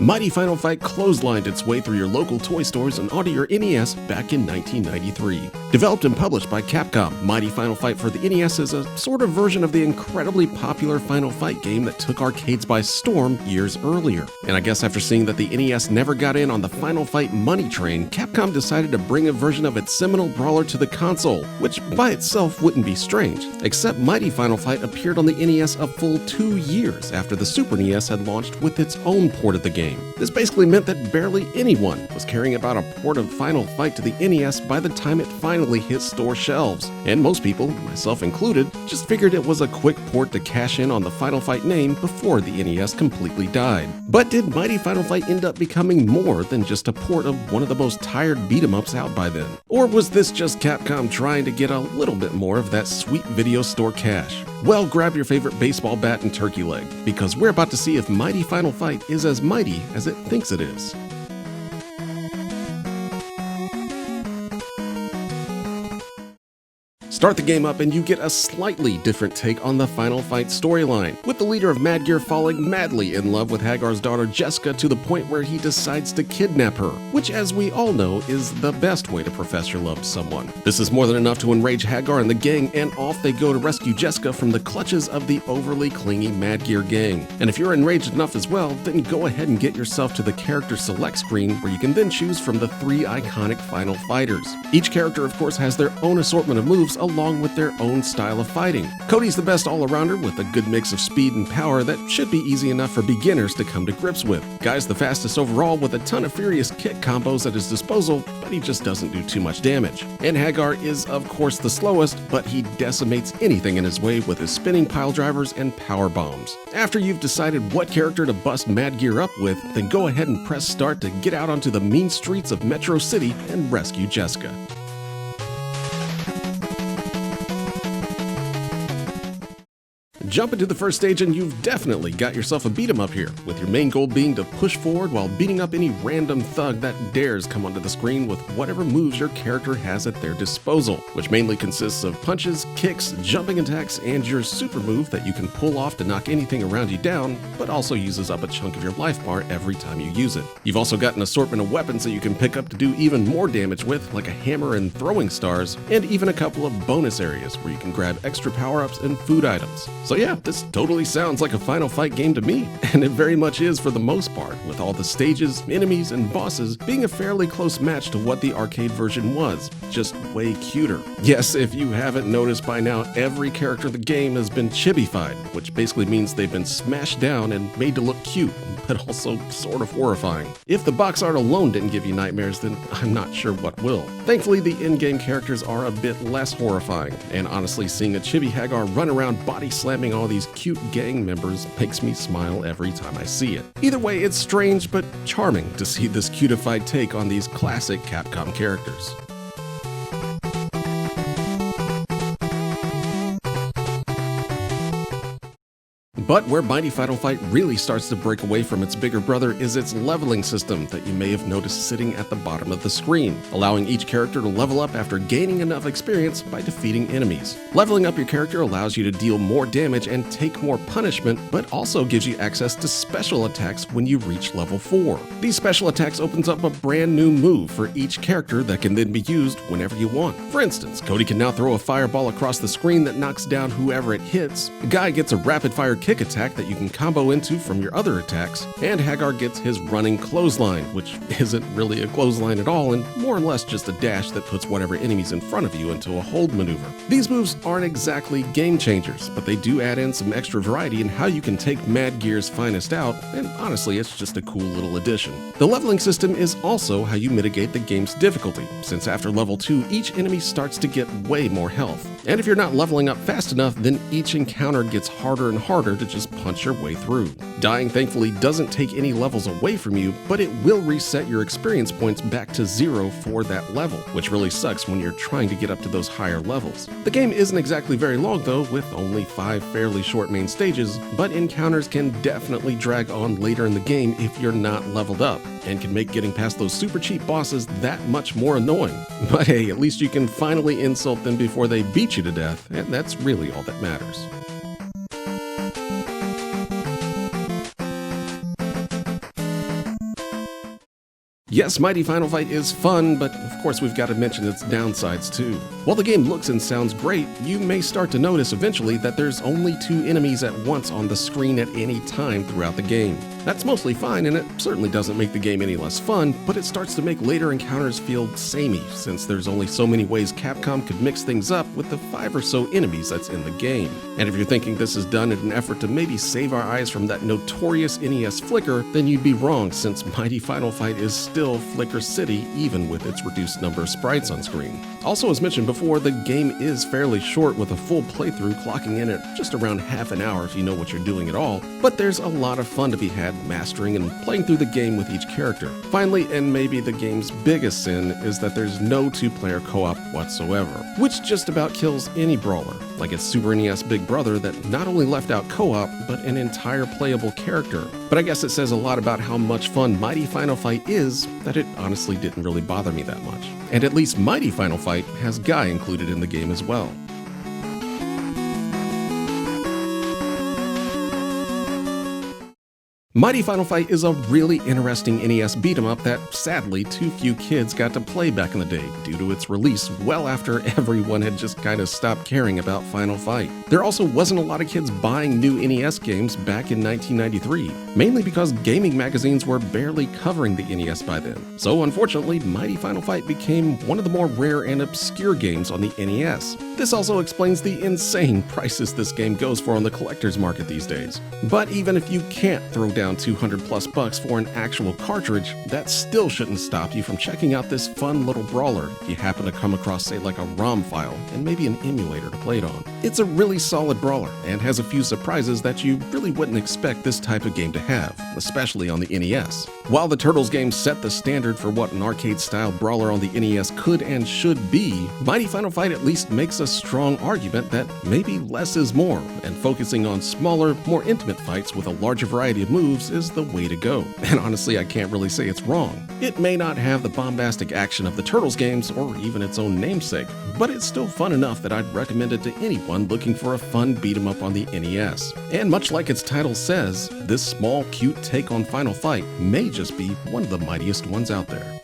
Mighty Final Fight clotheslined its way through your local toy stores and onto your NES back in 1993. Developed and published by Capcom, Mighty Final Fight for the NES is a sort of version of the incredibly popular Final Fight game that took arcades by storm years earlier. And I guess after seeing that the NES never got in on the Final Fight money train, Capcom decided to bring a version of its seminal brawler to the console, which by itself wouldn't be strange, except Mighty Final Fight appeared on the NES a full 2 years after the Super NES had launched with its own port of the game. This basically meant that barely anyone was caring about a port of Final Fight to the NES by the time it finally hit store shelves, and most people, myself included, just figured it was a quick port to cash in on the Final Fight name before the NES completely died. But did Mighty Final Fight end up becoming more than just a port of one of the most tired beat-em-ups out by then? Or was this just Capcom trying to get a little bit more of that sweet video store cash? Well, grab your favorite baseball bat and turkey leg, because we're about to see if Mighty Final Fight is as mighty as it thinks it is. Start the game up and you get a slightly different take on the Final Fight storyline, with the leader of Mad Gear falling madly in love with Hagar's daughter Jessica to the point where he decides to kidnap her, which as we all know is the best way to profess your love to someone. This is more than enough to enrage Hagar and the gang, and off they go to rescue Jessica from the clutches of the overly clingy Mad Gear gang. And if you're enraged enough as well, then go ahead and get yourself to the character select screen where you can then choose from the 3 iconic Final Fighters. Each character of course has their own assortment of moves along with their own style of fighting. Cody's the best all-arounder with a good mix of speed and power that should be easy enough for beginners to come to grips with. Guy's the fastest overall with a ton of furious kick combos at his disposal, but he just doesn't do too much damage. And Hagar is of course the slowest, but he decimates anything in his way with his spinning pile drivers and power bombs. After you've decided what character to bust Mad Gear up with, then go ahead and press start to get out onto the mean streets of Metro City and rescue Jessica. Jump into the first stage and you've definitely got yourself a beat-em up here, with your main goal being to push forward while beating up any random thug that dares come onto the screen with whatever moves your character has at their disposal, which mainly consists of punches, kicks, jumping attacks, and your super move that you can pull off to knock anything around you down, but also uses up a chunk of your life bar every time you use it. You've also got an assortment of weapons that you can pick up to do even more damage with, like a hammer and throwing stars, and even a couple of bonus areas where you can grab extra power-ups and food items. So yeah, this totally sounds like a Final Fight game to me, and it very much is for the most part, with all the stages, enemies, and bosses being a fairly close match to what the arcade version was, just way cuter. Yes, if you haven't noticed by now, every character in the game has been chibified, which basically means they've been smashed down and made to look cute, but also sort of horrifying. If the box art alone didn't give you nightmares, then I'm not sure what will. Thankfully, the in-game characters are a bit less horrifying, and honestly, seeing a chibi Hagar run around body slamming all these cute gang members makes me smile every time I see it. Either way, it's strange but charming to see this cutified take on these classic Capcom characters. But where Mighty Final Fight really starts to break away from its bigger brother is its leveling system that you may have noticed sitting at the bottom of the screen, allowing each character to level up after gaining enough experience by defeating enemies. Leveling up your character allows you to deal more damage and take more punishment, but also gives you access to special attacks when you reach level 4. These special attacks opens up a brand new move for each character that can then be used whenever you want. For instance, Cody can now throw a fireball across the screen that knocks down whoever it hits, Guy gets a rapid fire kick attack that you can combo into from your other attacks, and Hagar gets his running clothesline, which isn't really a clothesline at all and more or less just a dash that puts whatever enemies in front of you into a hold maneuver. These moves aren't exactly game changers, but they do add in some extra variety in how you can take Mad Gear's finest out, and honestly it's just a cool little addition. The leveling system is also how you mitigate the game's difficulty, since after level 2 each enemy starts to get way more health, and if you're not leveling up fast enough then each encounter gets harder and harder to just punch your way through. Dying thankfully doesn't take any levels away from you, but it will reset your experience points back to 0 for that level, which really sucks when you're trying to get up to those higher levels. The game isn't exactly very long though, with only 5 fairly short main stages, but encounters can definitely drag on later in the game if you're not leveled up, and can make getting past those super cheap bosses that much more annoying. But hey, at least you can finally insult them before they beat you to death, and that's really all that matters. Yes, Mighty Final Fight is fun, but of course we've got to mention its downsides too. While the game looks and sounds great, you may start to notice eventually that there's only 2 enemies at once on the screen at any time throughout the game. That's mostly fine, and it certainly doesn't make the game any less fun, but it starts to make later encounters feel samey, since there's only so many ways Capcom could mix things up with the 5 or so enemies that's in the game. And if you're thinking this is done in an effort to maybe save our eyes from that notorious NES flicker, then you'd be wrong, since Mighty Final Fight is still Flicker City, even with its reduced number of sprites on screen. Also, as mentioned before, the game is fairly short, with a full playthrough clocking in at just around half an hour if you know what you're doing at all, but there's a lot of fun to be had mastering and playing through the game with each character. Finally, and maybe the game's biggest sin, is that there's no 2-player co-op whatsoever, which just about kills any brawler, like its Super NES Big Brother that not only left out co-op, but an entire playable character. But I guess it says a lot about how much fun Mighty Final Fight is that it honestly didn't really bother me that much. And at least Mighty Final Fight has Guy included in the game as well. Mighty Final Fight is a really interesting NES beat-em-up that, sadly, too few kids got to play back in the day due to its release well after everyone had just kind of stopped caring about Final Fight. There also wasn't a lot of kids buying new NES games back in 1993, mainly because gaming magazines were barely covering the NES by then. So unfortunately, Mighty Final Fight became one of the more rare and obscure games on the NES. This also explains the insane prices this game goes for on the collector's market these days. But even if you can't throw down $200+ for an actual cartridge, that still shouldn't stop you from checking out this fun little brawler if you happen to come across, say, like a ROM file and maybe an emulator to play it on. It's a really solid brawler and has a few surprises that you really wouldn't expect this type of game to have, especially on the NES. While the Turtles game set the standard for what an arcade-style brawler on the NES could and should be, Mighty Final Fight at least makes a strong argument that maybe less is more, and focusing on smaller, more intimate fights with a larger variety of moves is the way to go. And honestly, I can't really say it's wrong. It may not have the bombastic action of the Turtles games or even its own namesake, but it's still fun enough that I'd recommend it to anyone looking for a fun beat-em-up on the NES. And much like its title says, this small, cute take on Final Fight may just be one of the mightiest ones out there.